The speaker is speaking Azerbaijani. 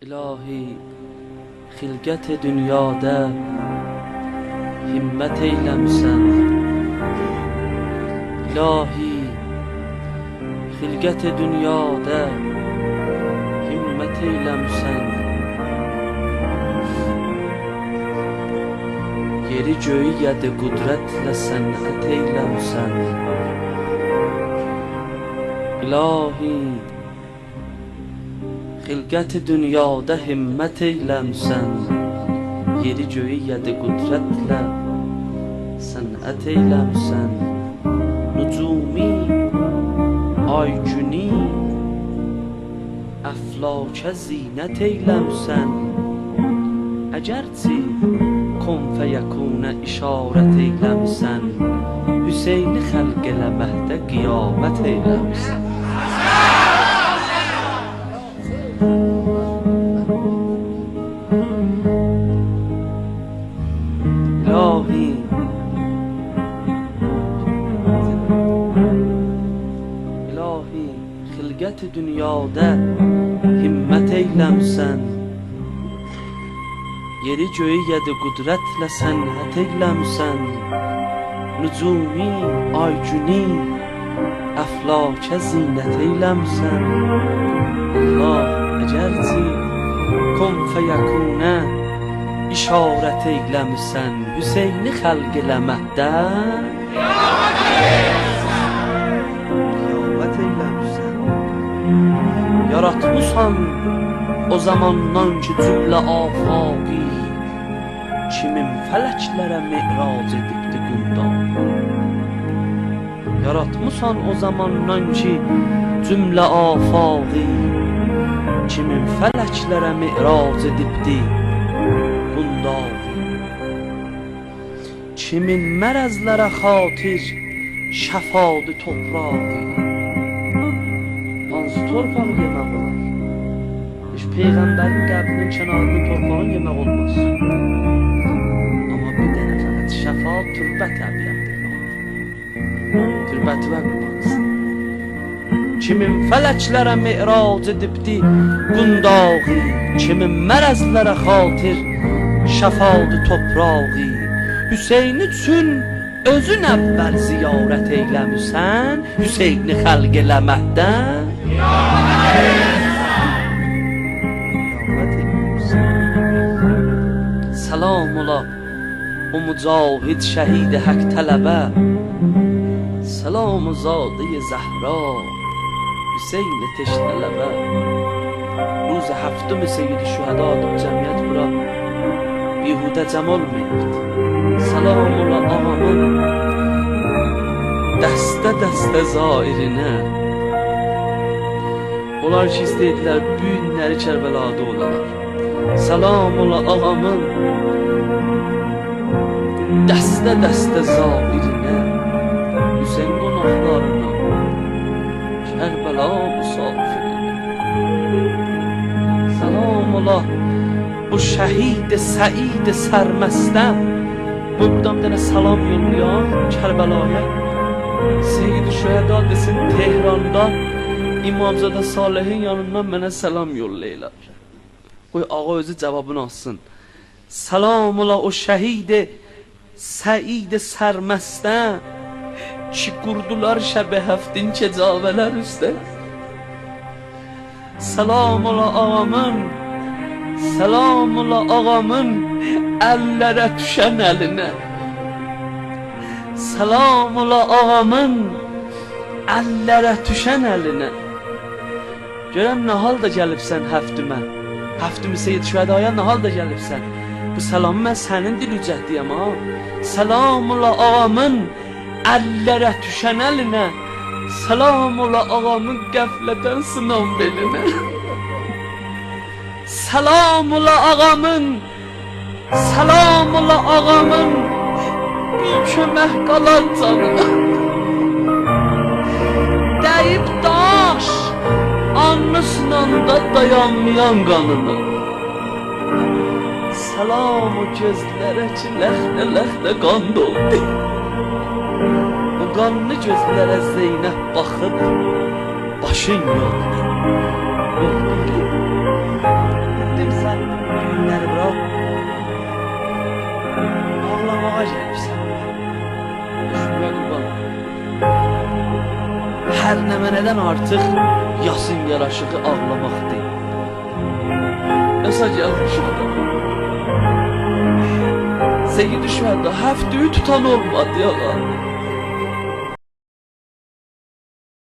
İlahi xilqət dünyada himmət eyləmsən. İlahi xilqət dünyada himmət eyləmsən. Yeri göyü yədi qudrətlə sənət eyləmsən. İlahi xilqət dünyada himmət eyləmsən. Yeri göyü yədi qudrətlə sənət eyləmsən. Nucumi, ay günü, əflakə zinət eyləmsən. Əgərçi kun fəyəkunə işarət eyləmsən. Hüseyni xəlq eləməkdə qiyamət eyləmsən. İlahi xilqət dünyada himmət eyləmsən. Yeri göyü yədi qudrətlə sənət eyləmsən. Nücumi, ay günü, əflakə zinət eyləmsən. Allah əgərçi kun fəyəkunə işarət eyləmsən. Hüseyni xəlq eləməkdə qiyamət eyləmsən. Yaratmışsan o zamandan ki cümlə afaqi, kimin fələklərə mi'rac edibdi qundaq. Yaratmışsan o zamandan ki cümlə afaqi, kimin fələklərə mi'rac edibdi qundaq. Kimin mərəzlərə xatir şəfadı toprağı. Hansı torpağı yemək olar? Heç Peyğəmbərin qəbrinin kənarında torpağın yemək olmaz. Amma bir dənə fəqət şəfa türbət əbiyəmdir. Türbəti və qurbansın. Kimin fələklərə mi'rac edibdi qundağı, kimin mərəzlərə xatir şəfadı toprağı. Hüseyn üçün özün əvvəl ziyarət eyləmişsən. Hüseyni xəlq eləməkdən qiyamət eyləmsən. Salam ola o mücahid şəhid haqq tələbə. Salam zadə zəhra Hüseyn teşnələbə. روز هفتم سید شهدا جمعیت برا بیهوده جمال میاد. سلام ola ağamın dəstə zairinə. Onlar ki istəydilər büyük günləri Kərbəlada olalar. Salam ola ağamın dəstə zairinə. Hüseyn qonaqlarına Kərbəla müsafirinə. Salam ola bu şəhid Səid sərməstə. Buradan bir dənə salam yollayam Kərbəlaya. Seyyid Şühəda desin Tehranda İmamzadə Salihin yanından mənə salam yollayırlar. Qoy ağa özü cavabını alsın. Salam ola o şəhid Səid sərməstə ki qurdular şəb həftin kecavələr üstə. Salam ola ağamın, salam ola ağamın əllərə düşən əlinə. Salam ola ağamın əllərə düşən əlinə. Görəm nə halda gəlibsən həftümə. Həftümü Seyyid Şühədaya nə halda gəlibsən. Bu salamı mən sənin dilücətdiyəm ha. Salam ola ağamın əllərə düşən əlinə. Salam ola ağamın qəflətən sınan belinə. Salam ola ağamın, salam ola ağamın bir kömək qalan canına. Dəyib daş anlısınanda dayanmayan qanına. Salam o gözlərə ki ləxtə qan doldu. O qanlı gözlərə Zeynəb baxıb başın yoldu. gəlibsən. Şükür qurban. Hər nəmənədən artıq yasın yaraşığı ağlamaqdır. Nəsə gəlmişik da. Seyid Şühəda həftəyi tutan olmadı yağa.